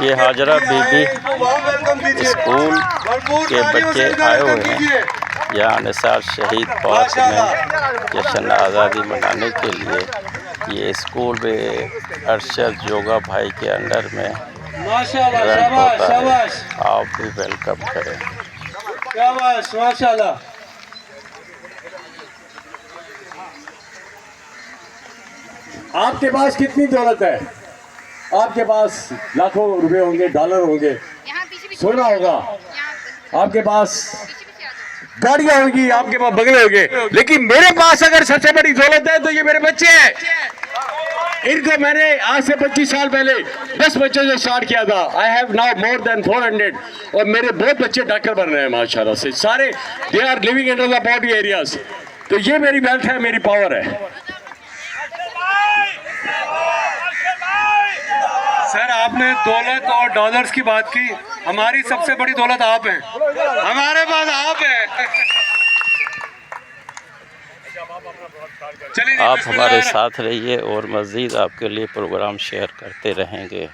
ये हाजरा बीबी स्कूल के बच्चे आए हुए हैं यहाँ निसार शहीद पार्क में जश्न आज़ादी मनाने के लिए। ये स्कूल में अरशद योगा भाई के अंडर में रन होता है, आप भी वेलकम करें। शाबाश, माशाल्लाह। आपके पास कितनी दौलत है? आपके पास लाखों रुपए होंगे, डॉलर होंगे, सोना होगा, आपके पास गाड़ियां होंगी, आपके पास बंगले होंगे, लेकिन मेरे पास अगर सबसे बड़ी दौलत है तो ये मेरे बच्चे हैं। इनको मैंने आज से 25 साल पहले 10 बच्चों से स्टार्ट किया था। I have now more than 400 और मेरे बहुत बच्चे डॉक्टर बन रहे हैं माशाल्लाह से। सारे they are living in the body areas. तो ये मेरी वेल्थ है, मेरी पावर है। सर, आपने दौलत और डॉलर्स की बात की, हमारी सबसे बड़ी दौलत आप हैं, हमारे पास आप हैं। आप हमारे साथ रहिए और मज़ीद आपके लिए प्रोग्राम शेयर करते रहेंगे।